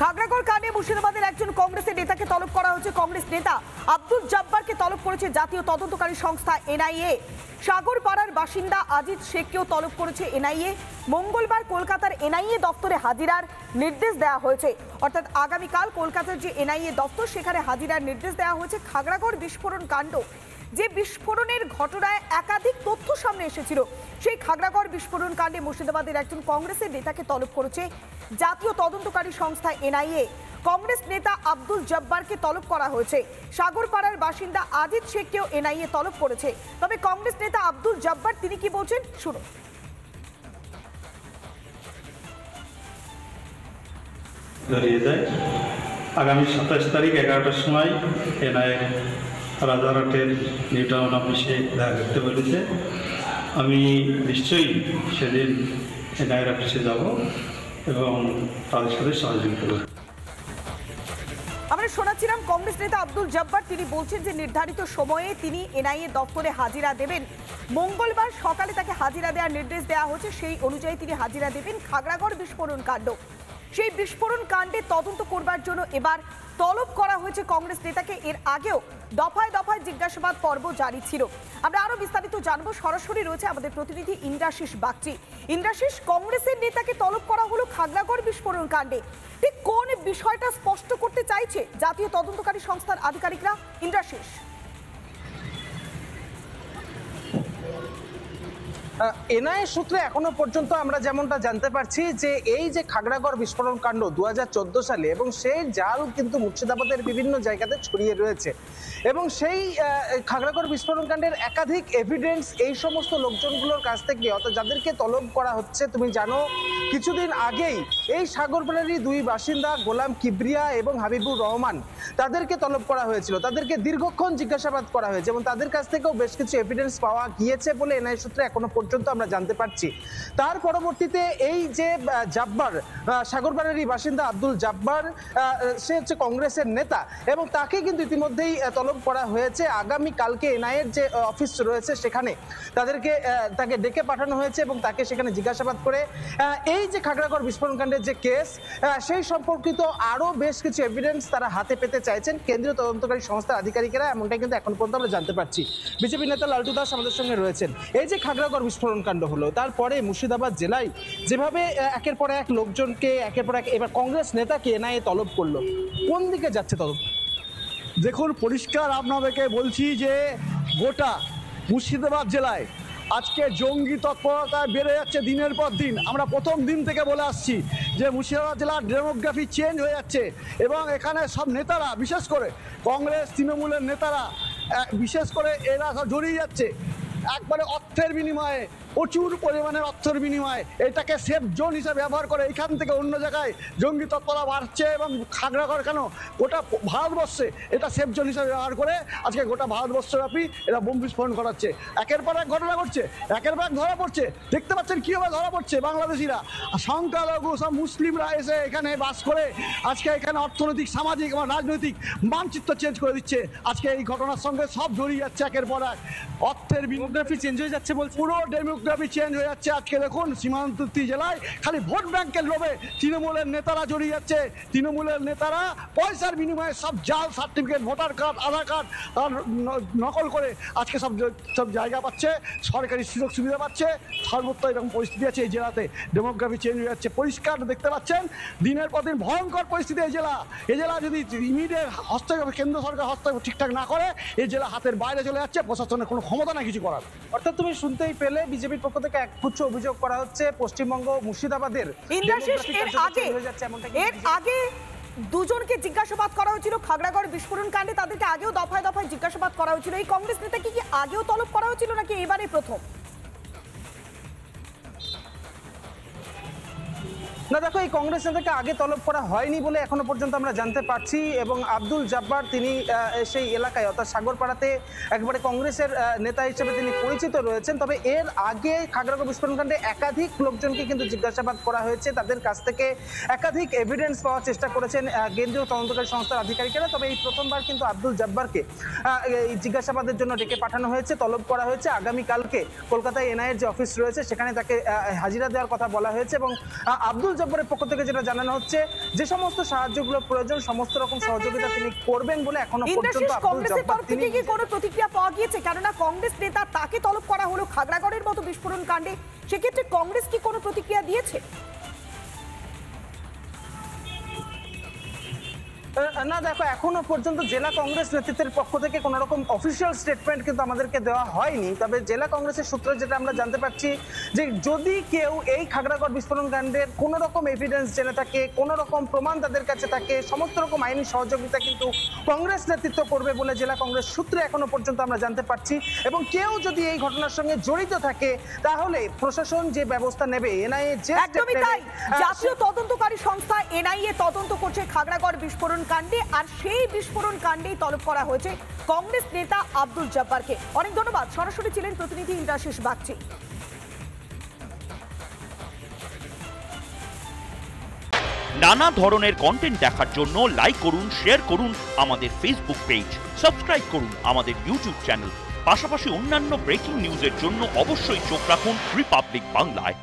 খাগড়াগড় কাণ্ডে মুর্শিদাবাদের একজন কংগ্রেসের নেতাকে তলব করা হয়েছে। কংগ্রেস নেতা আব্দুল জব্বারকে তলব করেছে জাতীয় তদন্তকারী সংস্থা এনআইএ। সাগরপাড়ার বাসিন্দা আজিজ শেখকেও তলব করেছে এনআইএ। মঙ্গলবার কলকাতার এনআইএ দপ্তরে হাজিরার নির্দেশ দেওয়া হয়েছে। অর্থাৎ আগামীকাল কলকাতার যে এনআইএ দপ্তর সেখানে হাজিরার নির্দেশ দেওয়া হয়েছে। খাগড়াগড় বিস্ফোরণ কাণ্ড, যে বিস্ফোরণের ঘটনায় একাধিক তথ্য সামনে এসেছিল, সেই খাগড়াগড় বিস্ফোরণ কাণ্ডে মুর্শিদাবাদের একজন কংগ্রেসের নেতাকে তলব করেছে জাতীয় তদন্তকারী সংস্থা এনআইএ। কংগ্রেস নেতা আব্দুল জব্বারকে তলব করা হয়েছে। সাগরপাড়ার বাসিন্দা আজিজ শেখকেও এনআইএ তলব করেছে। তবে কংগ্রেস নেতা আব্দুল জব্বার তিনি কি বলছেন শুনুন। আগামী 27 তারিখ 11টার সময় এনআইএ রাজারহাটের নিউ টাউন অফিসে দেখা করতে বলেছে। আমি নিশ্চয়ই সেদিন এনআইএর অফিসে যাব এবং তাদের সাথে সহযোগিতা করব। আমরা শোনাচ্ছিলাম কংগ্রেস নেতা আব্দুল জব্বার, তিনি বলছেন যে নির্ধারিত সময়ে তিনি এনআইএ দপ্তরে হাজিরা দেবেন। মঙ্গলবার সকালে তাকে হাজিরা দেওয়ার নির্দেশ দেওয়া হয়েছে, সেই অনুযায়ী তিনি হাজিরা দেবেন। খাগড়াগড় বিস্ফোরণ কাণ্ড, সেই বিস্ফোরণ কাণ্ডে তদন্ত করবার জন্য এবার তলব করা হয়েছে কংগ্রেস নেতাকে। এর আগেও দফায় দফায় জিজ্ঞাসাবাদ পর্ব জারি ছিল। আমরা আরো বিস্তারিত জানবো, সরাসরি রয়েছে আমাদের প্রতিনিধি ইন্দ্রাশিস বাগচি। ইন্দ্রাশিস, কংগ্রেসের নেতাকে তলব করা হলো খাগড়াগড় বিস্ফোরণ কাণ্ডে, ঠিক কোন বিষয়টা স্পষ্ট করতে চাইছে জাতীয় তদন্তকারী সংস্থার আধিকারিকরা? ইন্দ্রাশিস, এনআইএ সূত্রে এখনো পর্যন্ত আমরা যেমনটা জানতে পারছি যে এই যে খাগড়াগড় বিস্ফোরণ কাণ্ড 2014 সালে, এবং সেই জাল কিন্তু মুর্শিদাবাদের বিভিন্ন জায়গাতে ছড়িয়ে রয়েছে, এবং সেই খাগড়াগড় বিস্ফোরণ কাণ্ডের একাধিক এভিডেন্স এই সমস্ত লোকজনগুলোর কাছ থেকে, অর্থাৎ যাদেরকে তলব করা হচ্ছে, তুমি জানো কিছুদিন আগেই এই সাগরপাড়ারই দুই বাসিন্দা গোলাম কিবরিয়া এবং হাবিবুর রহমান, তাদেরকে তলব করা হয়েছিল। তাদেরকে দীর্ঘক্ষণ জিজ্ঞাসাবাদ করা হয়েছে এবং তাদের কাছ থেকেও বেশ কিছু এভিডেন্স পাওয়া গিয়েছে বলে এনআইএ সূত্রে এখনো পর্যন্ত আমরা জানতে পারছি। তার পরবর্তীতে এই যে জব্বার, সাগরপাড়ারই বাসিন্দা আব্দুল জব্বার, সে হচ্ছে কংগ্রেসের নেতা এবং তাকে কিন্তু ইতিমধ্যেই তলব করা হয়েছে। আগামী কালকে এনআইএর যে অফিস রয়েছে সেখানে তাকে ডেকে পাঠানো হয়েছে এবং তাকে সেখানে জিজ্ঞাসাবাদ করে এই যে খাগড়াগড় বিস্ফোরণ কাণ্ডের যে কেস, সেই সম্পর্কিত আরো বেশ কিছু এভিডেন্স তারা হাতে পেতে চাইছেন কেন্দ্রীয় তদন্তকারী সংস্থার আধিকারিকেরা, এমনটাই কিন্তু এখন পর্যন্ত আমরা জানতে পারছি। বিজেপি নেতা লালটু দাস আমাদের সঙ্গে রয়েছেন। এই যে খাগড়াগড় বিস্ফোরণ কাণ্ড হলো, তারপরে মুর্শিদাবাদ জেলায় যেভাবে একের পর এক লোকজনকে, একের পর এক এবার কংগ্রেস নেতাকে এনআইএ তলব করলো, কোন দিকে যাচ্ছে তলব? দেখুন, পরিষ্কার আপনাদেরকে বলছি যে গোটা মুর্শিদাবাদ জেলায় আজকে জঙ্গি তৎপরতায় বেড়ে যাচ্ছে দিনের পর দিন। আমরা প্রথম দিন থেকে বলে আসছি যে মুর্শিদাবাদ জেলার ডেমোগ্রাফি চেঞ্জ হয়ে যাচ্ছে এবং এখানে সব নেতারা, বিশেষ করে কংগ্রেস তৃণমূলের নেতারা, বিশেষ করে এরা সব জড়িয়ে যাচ্ছে একবারে অর্থের বিনিময়ে, প্রচুর পরিমাণের অর্থের বিনিময়ে এটাকে সেফ জোন হিসেবে ব্যবহার করে এখান থেকে অন্য জায়গায় জঙ্গি তৎপরতা বাড়ছে এবং খাগড়াগড় কেন গোটা ভারতবর্ষে এটা সেফ জোন হিসেবে ব্যবহার করে আজকে গোটা ভারতবর্ষব্যাপী এরা বোম বিস্ফোরণ করাচ্ছে। একের পর এক ঘটনা ঘটছে, একের পর এক ধরা পড়ছে। দেখতে পাচ্ছেন কীভাবে ধরা পড়ছে বাংলাদেশিরা, সংখ্যালঘু সব মুসলিমরা এসে এখানে বাস করে আজকে এখানে অর্থনৈতিক, সামাজিক এবং রাজনৈতিক মানচিত্র চেঞ্জ করে দিচ্ছে। আজকে এই ঘটনার সঙ্গে সব জড়িয়ে যাচ্ছে একের পর এক। অর্থের ডেমোগ্রাফি চেঞ্জ হয়ে যাচ্ছে বলছে, পুরো ডেমোগ্রাফি চেঞ্জ হয়ে যাচ্ছে। আজকে দেখুন সীমান্তবর্তী জেলায় খালি ভোট ব্যাংকের লোভে তৃণমূলের নেতারা জড়িয়ে যাচ্ছে। তৃণমূলের নেতারা পয়সার বিনিময়ে সব জাল সার্টিফিকেট, ভোটার কার্ড, আধার কার্ড নকল করে আজকে সব জায়গা পাচ্ছে, সরকারি সুযোগ সুবিধা পাচ্ছে। সর্বত্র এরকম পরিস্থিতি আছে এই জেলাতে, ডেমোগ্রাফি চেঞ্জ হয়ে যাচ্ছে। পরিষ্কার দেখতে পাচ্ছেন দিনের পর দিন ভয়ঙ্কর পরিস্থিতি এই জেলা যদি ইমিডিয়েট হস্তক্ষেপ, কেন্দ্র সরকার হস্তক্ষেপ ঠিকঠাক না করে, এই জেলা হাতের বাইরে চলে যাচ্ছে। প্রশাসনের কোনো ক্ষমতা না কিছু করার। অর্থাৎ তুমি শুনতেই পেলে বিজেপির পক্ষ থেকে একগুচ্ছ অভিযোগ করা হচ্ছে পশ্চিমবঙ্গ মুর্শিদাবাদের। এর আগে দুজনকে জিজ্ঞাসাবাদ করা হয়েছিল খাগড়াগড় বিস্ফোরণ কাণ্ডে, তাদেরকে আগেও দফায় দফায় জিজ্ঞাসাবাদ করা হয়েছিল। এই কংগ্রেস নেতাকে কি আগেও তলব করা হয়েছিল নাকি এবারে প্রথম? না দেখো, এই কংগ্রেস নেতাকে আগে তলব করা হয়নি বলে এখনো পর্যন্ত আমরা জানতে পারছি। এবং আব্দুল জব্বার তিনি সেই এলাকায়, অর্থাৎ সাগরপাড়াতে একবারে কংগ্রেসের নেতা হিসেবে তিনি পরিচিত রয়েছেন। তবে এর আগে খাগড়াগড় বিস্ফোরণ কাণ্ডে একাধিক লোকজনকে কিন্তু জিজ্ঞাসাবাদ করা হয়েছে, তাদের কাছ থেকে একাধিক এভিডেন্স পাওয়ার চেষ্টা করেছেন কেন্দ্রীয় তদন্তকারী সংস্থার আধিকারিকেরা। তবে এই প্রথমবার কিন্তু আব্দুল জব্বারকে এই জিজ্ঞাসাবাদের জন্য ডেকে পাঠানো হয়েছে, তলব করা হয়েছে। আগামীকালকে কলকাতায় এনআইএর যে অফিস রয়েছে সেখানে তাকে হাজিরা দেওয়ার কথা বলা হয়েছে এবং আব্দুল জব্বরের পক্ষ থেকে যেটা জানানো হচ্ছে, যে সমস্ত সাহায্যগুলো প্রয়োজন সমস্ত রকম সহযোগিতা তিনি করবেন বলে এখনো পর্যন্ত কংগ্রেসের তরফ থেকে কি কোনো প্রতিক্রিয়া পাওয়া গিয়েছে? কেননা কংগ্রেস নেতা তাকে তলব করা হলো খাগড়াগড়ের মতো বিস্ফোরণ কাণ্ডে, সেক্ষেত্রে কংগ্রেস কি কোনো প্রতিক্রিয়া দিয়েছে? না দেখো, এখনো পর্যন্ত জেলা কংগ্রেস নেতৃত্বের পক্ষ থেকে কোনো রকম অফিসিয়াল স্টেটমেন্ট কিন্তু আমাদেরকে দেওয়া হয়নি। তবে জেলা কংগ্রেসের সূত্রে যেটা আমরা জানতে পারছি যে যদি কেউ এই খাগড়াগড় বিস্ফোরণ কাণ্ডের কোনো রকম এভিডেন্স জেনে থাকে, কোনো রকম প্রমাণ তাদের কাছে থাকে, সমস্ত রকম আইনি সহযোগিতা কিন্তু কংগ্রেস নেতৃত্ব করবে বলে জেলা কংগ্রেস সূত্রে এখনো পর্যন্ত আমরা জানতে পারছি। এবং কেউ যদি এই ঘটনার সঙ্গে জড়িত থাকে তাহলে প্রশাসন যে ব্যবস্থা নেবে, এনআইএ যে একদমই তাই, জাতীয় তদন্তকারী সংস্থা এনআইএ তদন্ত করছে খাগড়াগড় বিস্ফোরণ কাণ্ডে, আর সেই বিস্ফোরণ কাণ্ডেই তলব করা হয়েছে কংগ্রেস নেতা আব্দুল জব্বারকে। অনেক ধন্যবাদ। সরাসরি ছিলেন প্রতিনিধি ইন্দ্রাশিস বাগচি। নানা ধরনের কন্টেন্ট দেখার জন্য লাইক করুন, শেয়ার করুন আমাদের ফেসবুক পেজ, সাবস্ক্রাইব করুন আমাদের ইউটিউব চ্যানেল। পাশাপাশি অন্যান্য ব্রেকিং নিউজের জন্য অবশ্যই চোখ রাখুন রিপাবলিক বাংলায়।